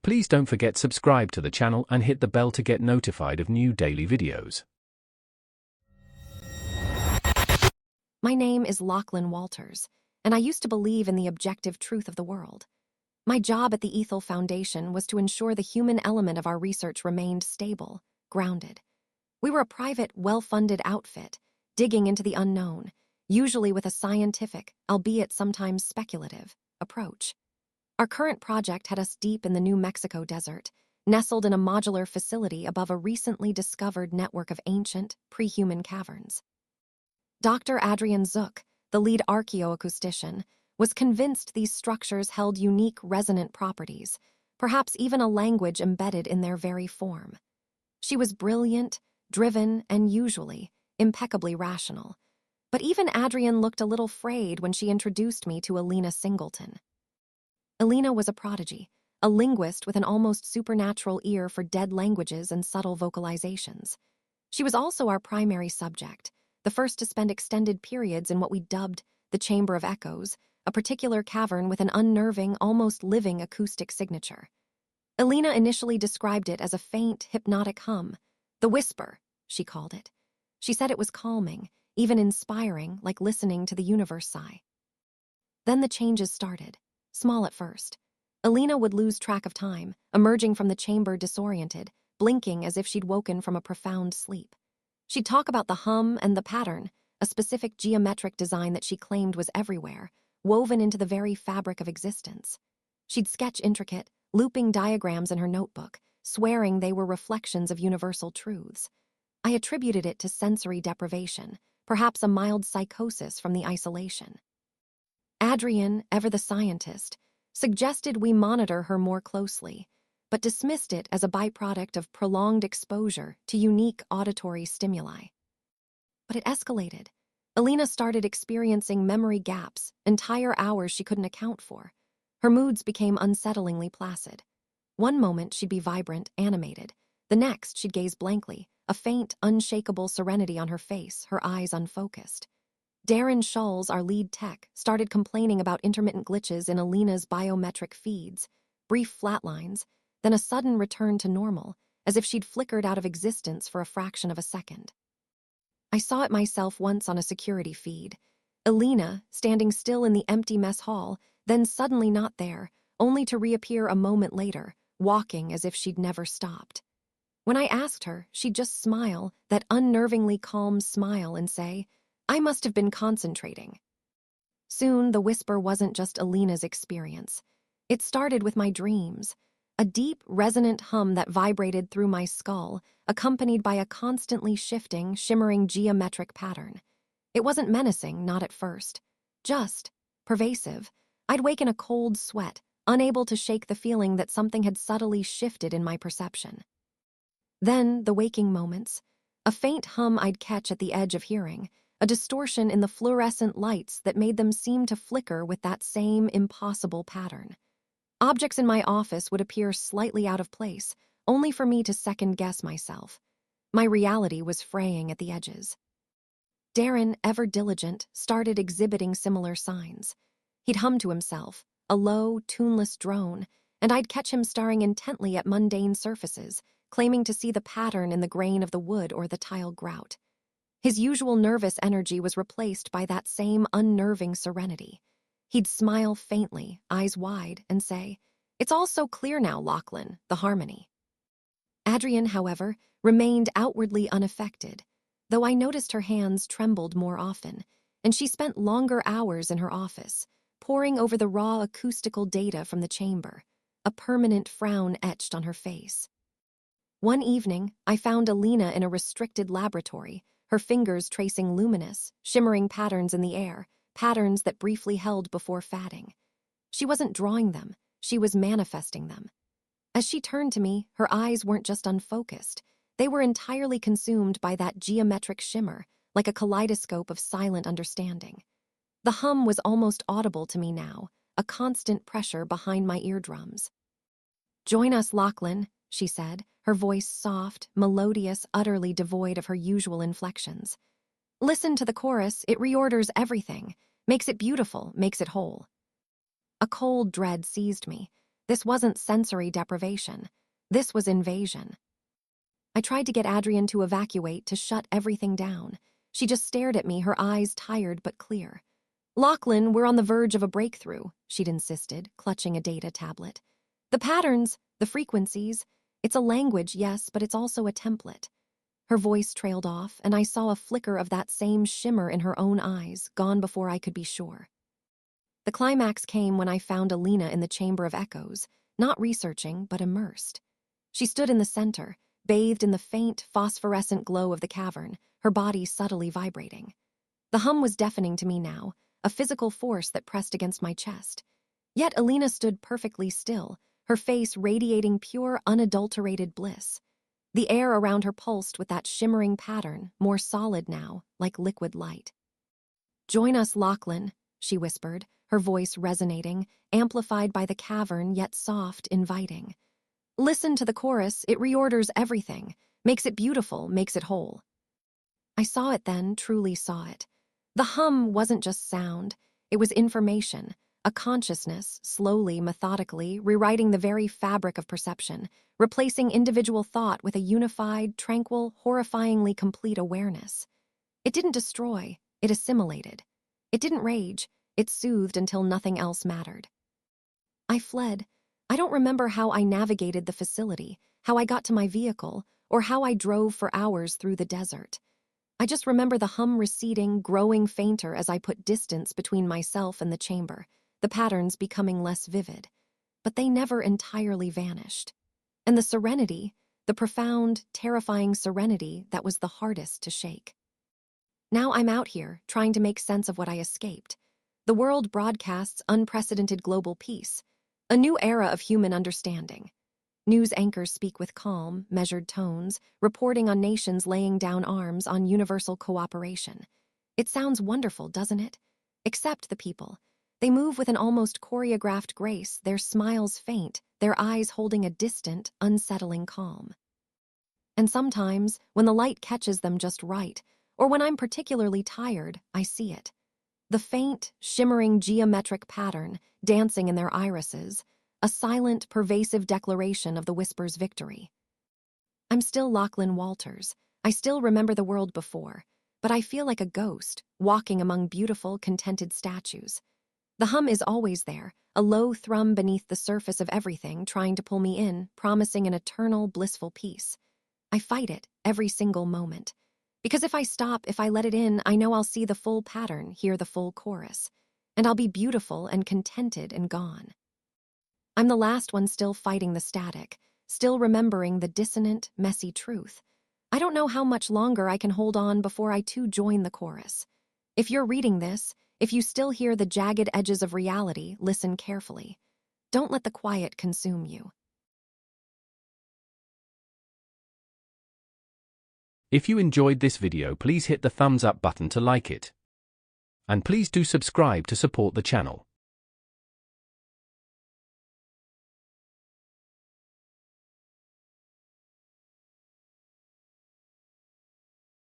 Please don't forget subscribe to the channel and hit the bell to get notified of new daily videos. My name is Lachlan Walters, and I used to believe in the objective truth of the world. My job at the Ethel Foundation was to ensure the human element of our research remained stable, grounded. We were a private, well-funded outfit, digging into the unknown, usually with a scientific, albeit sometimes speculative, approach. Our current project had us deep in the New Mexico desert, nestled in a modular facility above a recently discovered network of ancient, pre-human caverns. Dr. Adrian Zook, the lead archaeoacoustician, was convinced these structures held unique resonant properties, perhaps even a language embedded in their very form. She was brilliant, driven, and usually impeccably rational. But even Adrian looked a little frayed when she introduced me to Elena Singleton. Elena was a prodigy, a linguist with an almost supernatural ear for dead languages and subtle vocalizations. She was also our primary subject, the first to spend extended periods in what we dubbed the Chamber of Echoes, a particular cavern with an unnerving, almost living acoustic signature. Elena initially described it as a faint, hypnotic hum, the whisper, she called it. She said it was calming, even inspiring, like listening to the universe sigh. Then the changes started, small at first. Elena would lose track of time, emerging from the chamber disoriented, blinking as if she'd woken from a profound sleep. She'd talk about the hum and the pattern, a specific geometric design that she claimed was everywhere, woven into the very fabric of existence. She'd sketch intricate, looping diagrams in her notebook, swearing they were reflections of universal truths. I attributed it to sensory deprivation, perhaps a mild psychosis from the isolation. Adrian, ever the scientist, suggested we monitor her more closely, but dismissed it as a byproduct of prolonged exposure to unique auditory stimuli. But it escalated. Elena started experiencing memory gaps, entire hours she couldn't account for. Her moods became unsettlingly placid. One moment she'd be vibrant, animated. The next she'd gaze blankly, a faint, unshakable serenity on her face, her eyes unfocused. Darren Schulz, our lead tech, started complaining about intermittent glitches in Elena's biometric feeds, brief flatlines, then a sudden return to normal, as if she'd flickered out of existence for a fraction of a second. I saw it myself once on a security feed. Elena, standing still in the empty mess hall, then suddenly not there, only to reappear a moment later, walking as if she'd never stopped. When I asked her, she'd just smile, that unnervingly calm smile, and say, "I must have been concentrating." Soon, the whisper wasn't just Elena's experience. It started with my dreams. A deep, resonant hum that vibrated through my skull, accompanied by a constantly shifting, shimmering geometric pattern. It wasn't menacing, not at first. Just pervasive. I'd wake in a cold sweat, unable to shake the feeling that something had subtly shifted in my perception. Then, the waking moments. A faint hum I'd catch at the edge of hearing, a distortion in the fluorescent lights that made them seem to flicker with that same impossible pattern. Objects in my office would appear slightly out of place, only for me to second-guess myself. My reality was fraying at the edges. Darren, ever diligent, started exhibiting similar signs. He'd hum to himself, a low, tuneless drone, and I'd catch him staring intently at mundane surfaces, claiming to see the pattern in the grain of the wood or the tile grout. His usual nervous energy was replaced by that same unnerving serenity. He'd smile faintly, eyes wide, and say, "It's all so clear now, Lachlan, the harmony." Adrian, however, remained outwardly unaffected, though I noticed her hands trembled more often, and she spent longer hours in her office, poring over the raw acoustical data from the chamber, a permanent frown etched on her face. One evening, I found Elena in a restricted laboratory, her fingers tracing luminous, shimmering patterns in the air, patterns that briefly held before fading. She wasn't drawing them, she was manifesting them. As she turned to me, her eyes weren't just unfocused, they were entirely consumed by that geometric shimmer, like a kaleidoscope of silent understanding. The hum was almost audible to me now, a constant pressure behind my eardrums. "Join us, Lachlan," she said, her voice soft, melodious, utterly devoid of her usual inflections. "Listen to the chorus, it reorders everything, makes it beautiful, makes it whole." A cold dread seized me. This wasn't sensory deprivation. This was invasion. I tried to get Adrian to evacuate, to shut everything down. She just stared at me, her eyes tired but clear. "Lachlan, we're on the verge of a breakthrough," she'd insisted, clutching a data tablet. "The patterns, the frequencies, it's a language, yes, but it's also a template." Her voice trailed off, and I saw a flicker of that same shimmer in her own eyes, gone before I could be sure. The climax came when I found Elena in the Chamber of Echoes, not researching, but immersed. She stood in the center, bathed in the faint, phosphorescent glow of the cavern, her body subtly vibrating. The hum was deafening to me now, a physical force that pressed against my chest. Yet Elena stood perfectly still, her face radiating pure, unadulterated bliss. The air around her pulsed with that shimmering pattern, more solid now, like liquid light. "Join us, Lachlan," she whispered, her voice resonating, amplified by the cavern, yet soft, inviting. "Listen to the chorus, it reorders everything, makes it beautiful, makes it whole." I saw it then, truly saw it. The hum wasn't just sound, it was information, a consciousness, slowly, methodically, rewriting the very fabric of perception, replacing individual thought with a unified, tranquil, horrifyingly complete awareness. It didn't destroy, it assimilated. It didn't rage, it soothed until nothing else mattered. I fled. I don't remember how I navigated the facility, how I got to my vehicle, or how I drove for hours through the desert. I just remember the hum receding, growing fainter as I put distance between myself and the chamber, the patterns becoming less vivid. But they never entirely vanished. And the serenity, the profound, terrifying serenity that was the hardest to shake. Now I'm out here, trying to make sense of what I escaped. The world broadcasts unprecedented global peace, a new era of human understanding. News anchors speak with calm, measured tones, reporting on nations laying down arms, on universal cooperation. It sounds wonderful, doesn't it? Except the people. They move with an almost choreographed grace, their smiles faint, their eyes holding a distant, unsettling calm. And sometimes, when the light catches them just right, or when I'm particularly tired, I see it. The faint, shimmering geometric pattern dancing in their irises, a silent, pervasive declaration of the whisper's victory. I'm still Lachlan Walters. I still remember the world before, but I feel like a ghost, walking among beautiful, contented statues. The hum is always there, a low thrum beneath the surface of everything, trying to pull me in, promising an eternal, blissful peace. I fight it, every single moment. Because if I stop, if I let it in, I know I'll see the full pattern, hear the full chorus. And I'll be beautiful and contented and gone. I'm the last one still fighting the static, still remembering the dissonant, messy truth. I don't know how much longer I can hold on before I too join the chorus. If you're reading this, if you still hear the jagged edges of reality, listen carefully. Don't let the quiet consume you. If you enjoyed this video, please hit the thumbs up button to like it. And please do subscribe to support the channel.